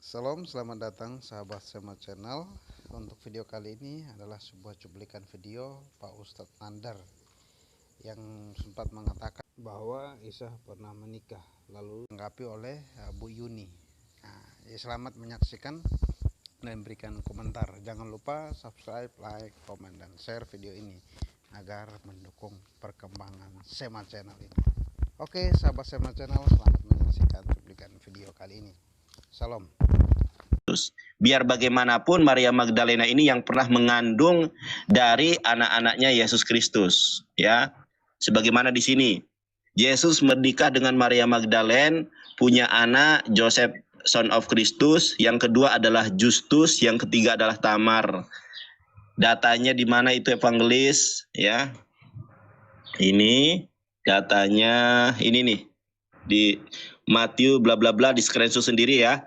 Salam, selamat datang sahabat Sema Channel. Untuk video kali ini adalah sebuah cuplikan video Pak Ustadz Nandar yang sempat mengatakan bahwa Isa pernah menikah, lalu ditanggapi oleh Bu Yuni. Nah, ya selamat menyaksikan dan berikan komentar. Jangan lupa subscribe, like, komen, dan share video ini agar mendukung perkembangan Sema Channel ini. Oke, sahabat Sema Channel, selamat menyaksikan cuplikan video kali ini. Salam. Biar bagaimanapun Maria Magdalena ini yang pernah mengandung dari anak-anaknya Yesus Kristus, ya. Sebagaimana di sini, Yesus menikah dengan Maria Magdalena, punya anak Joseph son of Christus, yang kedua adalah Justus, yang ketiga adalah Tamar. Datanya di mana itu evangelis, ya. Ini datanya ini nih di Matius bla bla bla, di screenshot sendiri ya.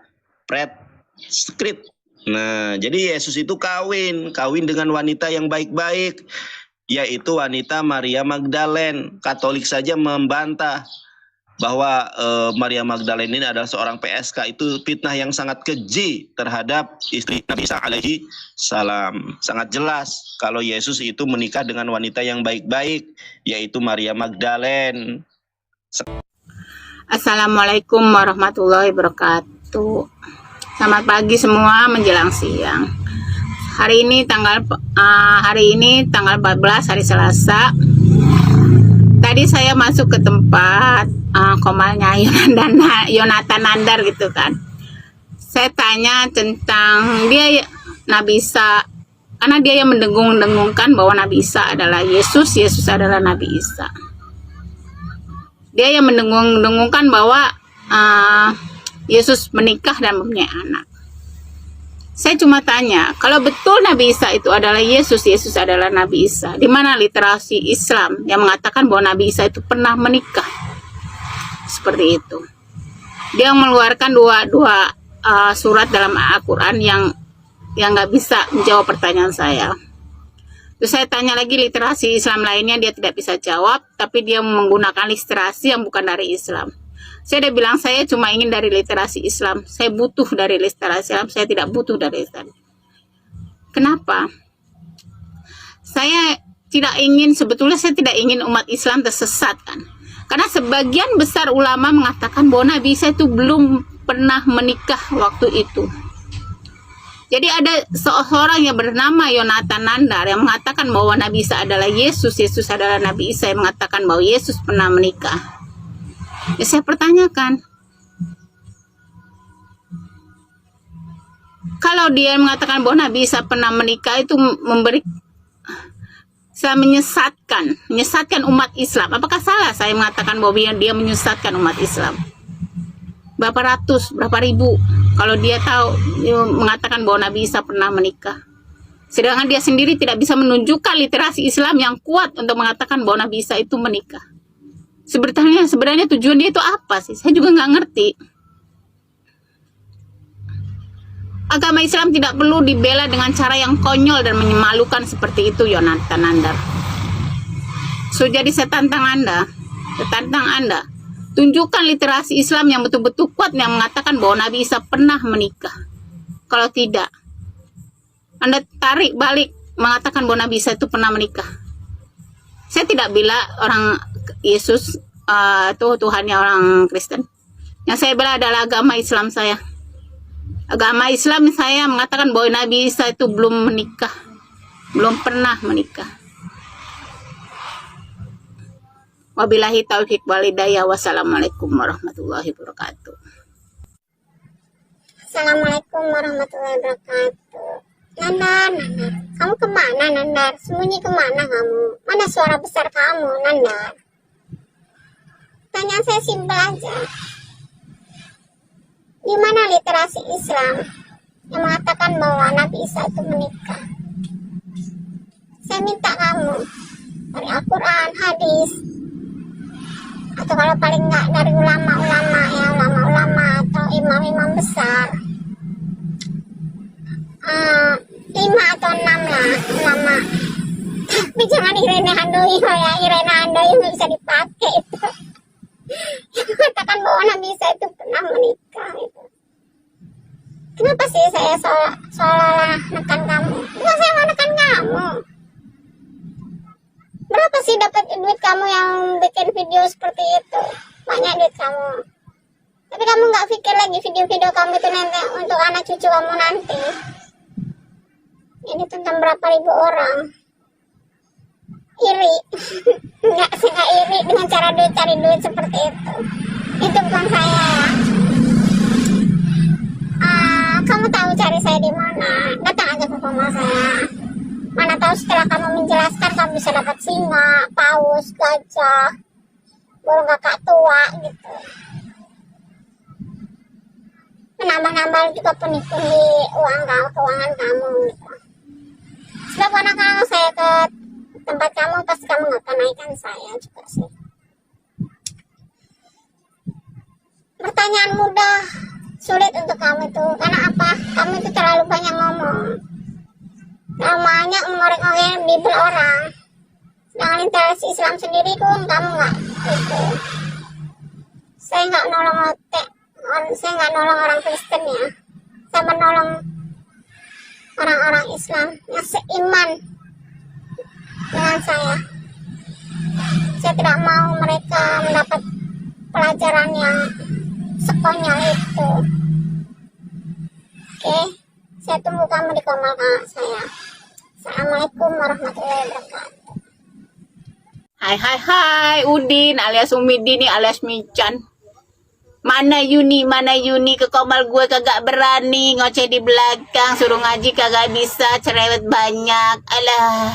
Script. Nah, jadi Yesus itu kawin dengan wanita yang baik-baik, yaitu wanita Maria Magdalena. Katolik saja membantah bahwa Maria Magdalena ini adalah seorang PSK. Itu fitnah yang sangat keji terhadap istri Nabi Isa alaihi salam. Sangat jelas kalau Yesus itu menikah dengan wanita yang baik-baik, yaitu Maria Magdalena. Assalamualaikum warahmatullahi wabarakatuh. Selamat pagi semua menjelang siang. Hari ini tanggal 14 hari Selasa. Tadi saya masuk ke tempat komalnya Yonatan Nandar gitu kan. Saya tanya tentang dia Nabi Isa, karena dia yang mendengung-dengungkan bahwa Nabi Isa adalah Yesus, Yesus adalah Nabi Isa. Dia yang mendengung-dengungkan bahwa Yesus menikah dan mempunyai anak. Saya cuma tanya, kalau betul Nabi Isa itu adalah Yesus, Yesus adalah Nabi Isa, di mana literasi Islam yang mengatakan bahwa Nabi Isa itu pernah menikah? Seperti itu. Dia mengeluarkan dua surat dalam Al-Quran yang nggak bisa menjawab pertanyaan saya. Terus saya tanya lagi literasi Islam lainnya, dia tidak bisa jawab, tapi dia menggunakan literasi yang bukan dari Islam. Saya udah bilang saya cuma ingin dari literasi Islam. Saya butuh dari literasi Islam, saya tidak butuh dari Islam. Kenapa? Saya tidak ingin, sebetulnya saya tidak ingin umat Islam tersesat kan. Karena sebagian besar ulama mengatakan bahwa Nabi Isa itu belum pernah menikah waktu itu. Jadi ada seorang yang bernama Yonatan Nandar yang mengatakan bahwa Nabi Isa adalah Yesus, Yesus adalah Nabi Isa, yang mengatakan bahwa Yesus pernah menikah. Ya, saya pertanyakan, kalau dia mengatakan bahwa Nabi Isa pernah menikah, itu saya menyesatkan umat Islam. Apakah salah saya mengatakan bahwa dia menyesatkan umat Islam? Berapa ratus, berapa ribu kalau dia mengatakan bahwa Nabi Isa pernah menikah, sedangkan dia sendiri tidak bisa menunjukkan literasi Islam yang kuat untuk mengatakan bahwa Nabi Isa itu menikah. Sebenarnya tujuan dia itu apa sih? Saya juga nggak ngerti. Agama Islam tidak perlu dibela dengan cara yang konyol dan memalukan seperti itu, Yonatan Nandar. So, jadi saya tantang Anda, tunjukkan literasi Islam yang betul-betul kuat yang mengatakan bahwa Nabi Isa pernah menikah. Kalau tidak, Anda tarik balik mengatakan bahwa Nabi Isa itu pernah menikah. Saya tidak bila orang Yesus itu Tuhannya orang Kristen. Yang saya bela adalah agama Islam saya. Agama Islam saya mengatakan bahwa Nabi Isa itu belum menikah, belum pernah menikah. Wabillahi taufiq walhidayah. Wassalamualaikum warahmatullahi wabarakatuh. Assalamualaikum warahmatullahi wabarakatuh. Nandar, kamu kemana Nandar? Sembunyi kemana kamu? Mana suara besar kamu Nandar? Tanyaan saya simpel aja. Di mana literasi Islam yang mengatakan bahwa Nabi Isa itu menikah? Saya minta kamu dari Al-Quran, hadis, atau kalau paling enggak dari ulama-ulama atau imam-imam besar, 5 atau 6 lah ulama. Tapi jangan Irene Handoyo ya, Irene Handoyo nggak bisa dipakai itu. Yang mengatakan bahwa Nabi Isa itu pernah menikah itu. bikin video seperti itu. Banyak duit kamu. Tapi kamu nggak pikir lagi video-video kamu itu nanti untuk anak cucu kamu nanti. Ini tentang berapa ribu orang. Iri. Nggak iri dengan cara cari duit seperti itu. Itu bukan saya ya. Kamu tahu cari saya di mana? Datang aja ke rumah saya. Mana tahu setelah kamu menjelaskan kamu bisa dapat singa, paus, gajah, burung kakak tua gitu. Menambah-nambah juga pundi-pundi keuangan kamu gitu. Sebab kalau saya ke tempat kamu pasti kamu nggak akan naikkan saya juga sih. Pertanyaan mudah, sulit untuk kamu itu. Karena apa? Kamu itu terlalu banyak ngomong. Terlalu banyak mengorek-ngorek Bible orang. Sedangkan literasi Islam sendiri pun kamu nggak gitu. Saya nggak nolong saya nggak nolong orang Kristen ya. Saya menolong orang-orang Islam yang seiman dengan saya. Saya tidak mau mereka mendapat pelajaran yang sekonyol itu. Oke, saya tunggu kamu di komal saya. Assalamualaikum warahmatullahi wabarakatuh. Hai, Udin alias Umidini alias Mican. Mana Yuni ke komal gue kagak berani, ngoceh di belakang, suruh ngaji kagak bisa, cerewet banyak. Alah.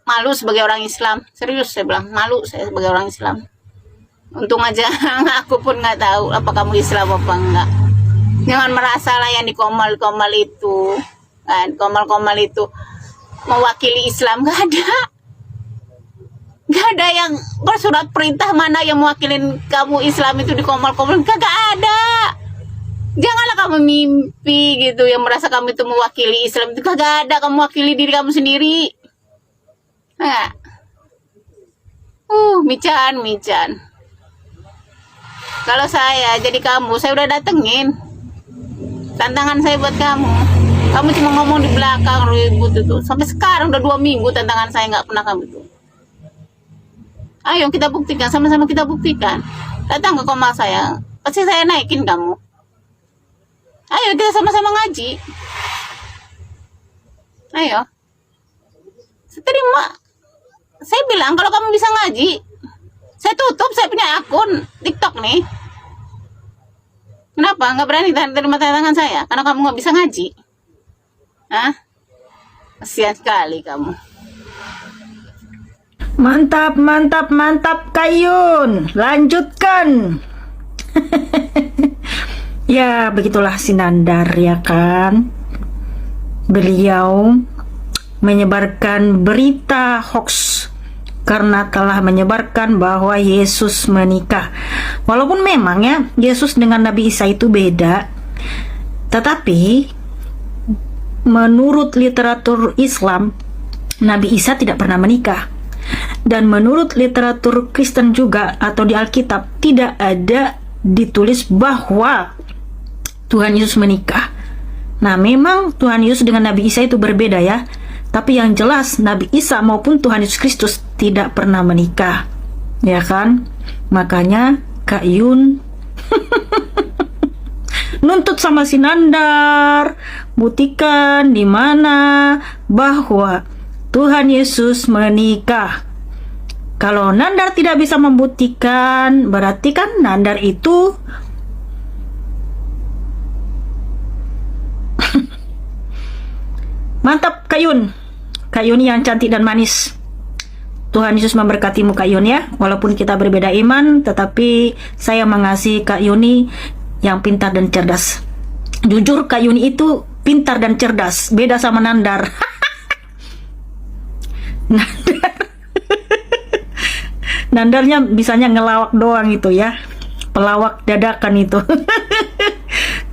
Malu sebagai orang Islam. Serius saya bilang, malu saya sebagai orang Islam. Untung aja aku pun nggak tahu apa kamu Islam apa enggak. Jangan merasa lah yang di komal-komal itu, kan, komal-komal itu mewakili Islam. Gak ada yang bersurat perintah mana yang mewakilin kamu Islam itu di komal-komal. Kagak ada. Janganlah kamu mimpi gitu yang merasa kamu itu mewakili Islam. Itu kagak ada. Kamu mewakili diri kamu sendiri. Nah. Mican. Kalau saya jadi kamu, saya udah datengin tantangan saya buat kamu. Kamu cuma ngomong di belakang ribut itu. Sampai sekarang udah 2 minggu tantangan saya nggak pernah kamu itu. Ayo kita buktikan, sama-sama kita buktikan. Datang ke komal saya, pasti saya naikin kamu. Ayo kita sama-sama ngaji. Ayo. Terima. Saya bilang kalau kamu bisa ngaji, saya tutup, saya punya akun TikTok nih. Kenapa? Nggak berani terima tantangan saya? Karena kamu nggak bisa ngaji. Hah? Kasihan sekali kamu. Mantap Kayun, lanjutkan. Ya begitulah si Nandar ya kan. Beliau menyebarkan berita hoax karena telah menyebarkan bahwa Yesus menikah. Walaupun memang ya Yesus dengan Nabi Isa itu beda, tetapi menurut literatur Islam Nabi Isa tidak pernah menikah. Dan menurut literatur Kristen juga atau di Alkitab tidak ada ditulis bahwa Tuhan Yesus menikah. Nah memang Tuhan Yesus dengan Nabi Isa itu berbeda ya. Tapi yang jelas Nabi Isa maupun Tuhan Yesus Kristus tidak pernah menikah. Ya kan? Makanya Kak Yun nuntut sama si Nandar, buktikan di mana bahwa Tuhan Yesus menikah. Kalau Nandar tidak bisa membuktikan, berarti kan Nandar itu mantap Kak Yun. Kak Yun yang cantik dan manis. Tuhan Yesus memberkatimu Kak Yun ya. Walaupun kita berbeda iman, tetapi saya mengasihi Kak Yuni yang pintar dan cerdas. Jujur Kak Yuni itu pintar dan cerdas, beda sama Nandar. Nandarnya bisanya ngelawak doang itu ya, pelawak dadakan itu.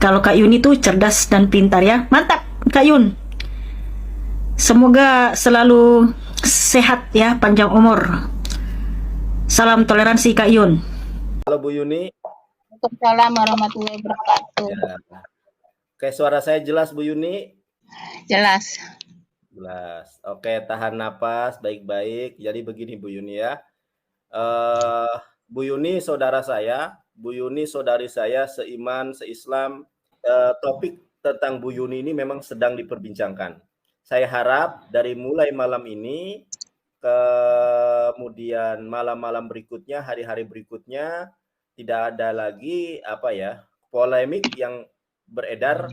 Kalau Kak Yun itu cerdas dan pintar ya. Mantap Kak Yun. Semoga selalu sehat ya, panjang umur. Salam toleransi Kak Yun. Halo Bu Yuni. Waalaikumsalam warahmatullahi wabarakatuh. Ya. Oke, suara saya jelas Bu Yuni? Jelas. Oke, tahan napas baik-baik. Jadi begini Bu Yuni ya. Bu Yuni saudara saya, Bu Yuni saudari saya, seiman, seislam. Topik tentang Bu Yuni ini memang sedang diperbincangkan. Saya harap dari mulai malam ini, kemudian malam-malam berikutnya, hari-hari berikutnya, tidak ada lagi polemik yang beredar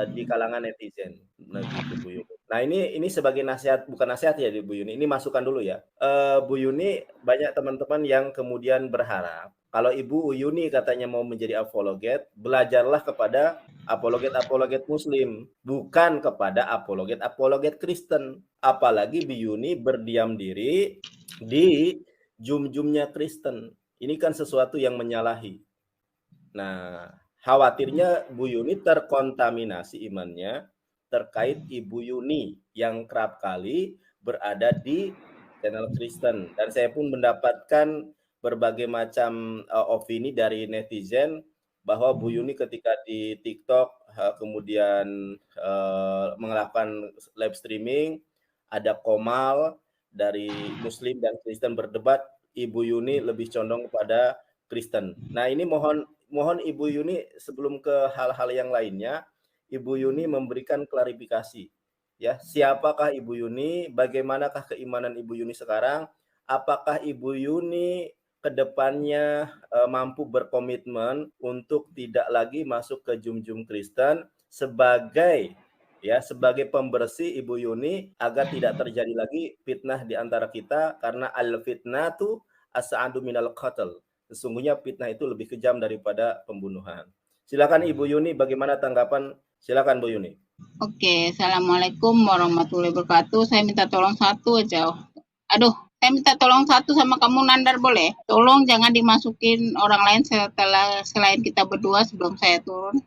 di kalangan netizen. Nah, gitu, Bu Yuni. Nah, ini sebagai nasihat, bukan nasihat ya Bu Yuni, ini masukan dulu ya. Bu Yuni, banyak teman-teman yang kemudian berharap kalau Ibu Yuni katanya mau menjadi apologet, belajarlah kepada apologet-apologet Muslim, bukan kepada apologet-apologet Kristen. Apalagi Bu Yuni berdiam diri di jum-jumnya Kristen. Ini kan sesuatu yang menyalahi. Nah, khawatirnya Bu Yuni terkontaminasi imannya terkait Ibu Yuni yang kerap kali berada di channel Kristen. Dan saya pun mendapatkan berbagai macam opini dari netizen bahwa Bu Yuni ketika di TikTok kemudian melakukan live streaming, ada komal dari Muslim dan Kristen berdebat, Ibu Yuni lebih condong kepada Kristen. Nah, ini mohon Ibu Yuni sebelum ke hal-hal yang lainnya, Ibu Yuni memberikan klarifikasi. Ya, siapakah Ibu Yuni? Bagaimanakah keimanan Ibu Yuni sekarang? Apakah Ibu Yuni kedepannya mampu berkomitmen untuk tidak lagi masuk ke jum-jum Kristen sebagai pembersih Ibu Yuni agar tidak terjadi lagi fitnah di antara kita, karena al-fitnatu as'adu minal qatl. Sesungguhnya fitnah itu lebih kejam daripada pembunuhan. Silakan Ibu Yuni, bagaimana tanggapan? Silakan Bu Yuni. Oke, Assalamualaikum warahmatullahi wabarakatuh. Saya minta tolong satu aja. Saya minta tolong satu sama kamu Nandar, boleh? Tolong jangan dimasukin orang lain selain kita berdua sebelum saya turun.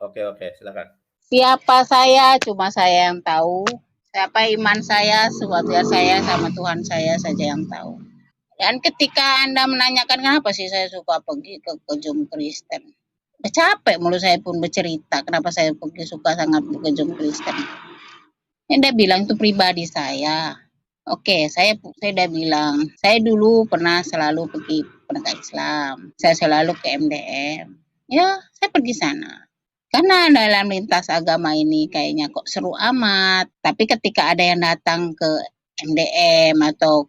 Oke, silakan. Siapa saya, cuma saya yang tahu. Siapa iman saya, sebagai saya sama Tuhan saya saja yang tahu. Dan ketika Anda menanyakan kenapa sih saya suka pergi ke jum Kristen, udah capek mulu saya pun bercerita kenapa saya suka sangat ke jum Kristen. Anda bilang itu pribadi saya. Oke, saya udah bilang, saya dulu pernah selalu pergi penegak Islam. Saya selalu ke MDM. Ya, saya pergi sana. Karena dalam lintas agama ini kayaknya kok seru amat. Tapi ketika ada yang datang ke MDM atau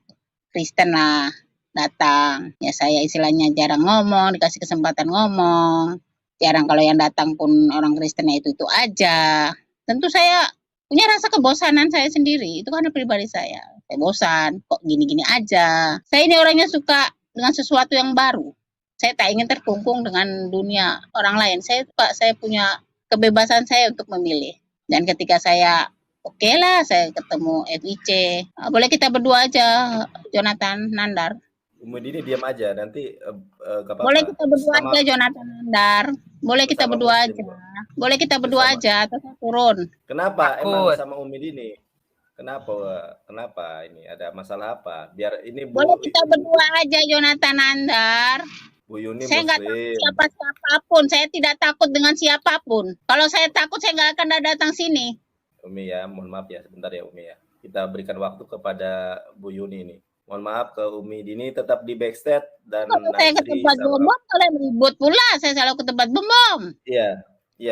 Kristen lah datang, ya saya istilahnya jarang ngomong, dikasih kesempatan ngomong. Jarang kalau yang datang pun orang Kristennya itu aja. Tentu saya punya rasa kebosanan saya sendiri. Itu karena pribadi saya. Saya bosan, kok gini-gini aja. Saya ini orangnya suka dengan sesuatu yang baru. Saya tak ingin terkungkung dengan dunia orang lain. Saya punya kebebasan saya untuk memilih. Dan ketika saya saya ketemu FIC. Boleh kita berdua aja, Jonathan Nandar. Ini diam aja, nanti gak apa-apa. Boleh kita berdua aja, Jonathan Nandar. Boleh kita berdua aja. Boleh kita berdua aja, atau saya turun. Kenapa? Emang sama Umi Dini? Kenapa ini? Ada masalah apa? Biar ini boleh kita berdua aja, Jonathan Nandar. Bu Yuni saya nggak takut siapapun. Saya tidak takut dengan siapapun. Kalau saya takut, saya nggak akan datang sini. Umi ya, mohon maaf ya, sebentar ya Umi ya. Kita berikan waktu kepada Bu Yuni ini. Mohon maaf ke Umi Dini, tetap di backstage dan kalau saya ke tempat bom, kalian ribut pula. Saya selalu ke tempat bom. Iya.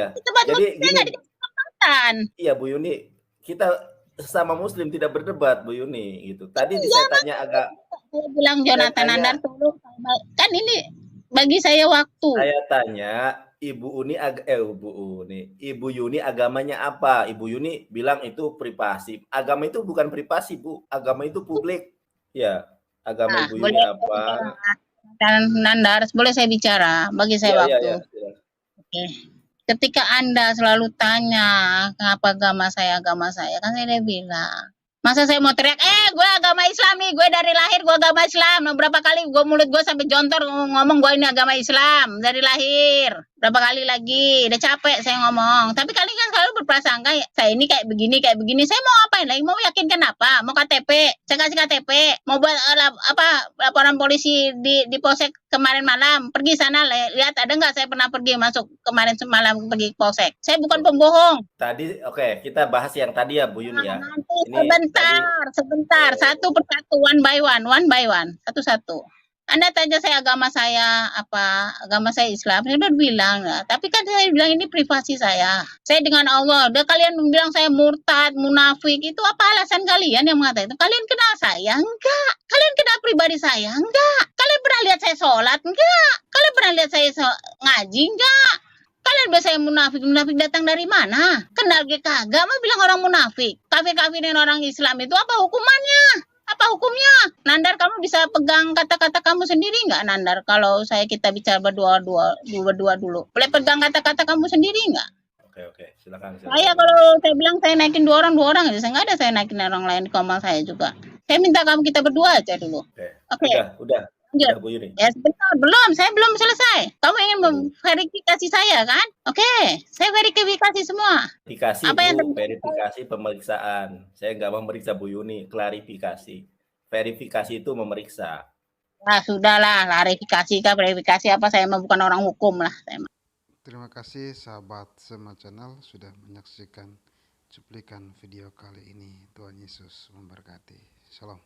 Di tempat bom saya nggak dikasih kesempatan. Iya Bu Yuni, kita sesama Muslim tidak berdebat Bu Yuni gitu. Tadi saya tanya agak. Saya bilang Jonathan Nandar tolong, kan ini bagi saya waktu. Saya tanya Ibu Yuni agamanya apa? Ibu Yuni bilang itu privasi. Agama itu bukan privasi Bu, agama itu publik. Ya, agama Ibu Yuni apa? Dan Nandar, boleh saya bicara? Bagi saya waktu. Oke. Ketika Anda selalu tanya apa agama saya, kan saya udah bilang. Masa saya mau teriak, gue agama Islam nih, gue dari lahir gue agama Islam. Berapa kali mulut gue sampai jontor ngomong gue ini agama Islam dari lahir. Berapa kali lagi, udah capek saya ngomong. Tapi kalian kan selalu berprasangka saya ini kayak begini. Saya mau ngapain lagi? Mau yakinkan apa? Mau KTP? Saya kasih KTP. Mau buat laporan polisi di polsek kemarin malam. Pergi sana lihat ada nggak saya pernah pergi masuk kemarin semalam pergi ke polsek. Saya bukan pembohong. Tadi oke, kita bahas yang tadi ya Bu Yuni ya. Nanti Ini sebentar. Satu persatu, one by one. Satu-satu. Anda tanya saya agama saya apa, agama saya Islam, saya udah bilang, tapi kan saya bilang ini privasi saya. Saya dengan Allah, udah kalian bilang saya murtad, munafik, itu apa alasan kalian yang mengatakan itu? Kalian kenal saya? Enggak. Kalian kenal pribadi saya? Enggak. Kalian pernah lihat saya sholat? Enggak. Kalian pernah lihat saya ngaji? Enggak. Kalian biasanya munafik datang dari mana? Kenal gue kagak, mah bilang orang munafik. Kafir-kafirin orang Islam itu apa hukumannya? Apa hukumnya? Nandar, kamu bisa pegang kata-kata kamu sendiri nggak, Nandar? Kalau kita bicara berdua dulu. Boleh pegang kata-kata kamu sendiri nggak? Oke, silakan. Saya kalau saya bilang saya naikin dua orang aja, saya nggak ada saya naikin orang lain di kamar saya juga. Saya minta kamu kita berdua aja dulu. Oke. Udah Bu Yuni. Ya sebentar, saya belum selesai. Kamu ingin memverifikasi saya kan? Oke, saya verifikasi semua. Verifikasi Apa yang verifikasi pemeriksaan. Saya nggak memeriksa Bu Yuni, klarifikasi. Verifikasi itu memeriksa. Nah, sudahlah, verifikasi apa, saya mah bukan orang hukum lah. Terima kasih sahabat Sema Channel sudah menyaksikan cuplikan video kali ini. Tuhan Yesus memberkati. Shalom.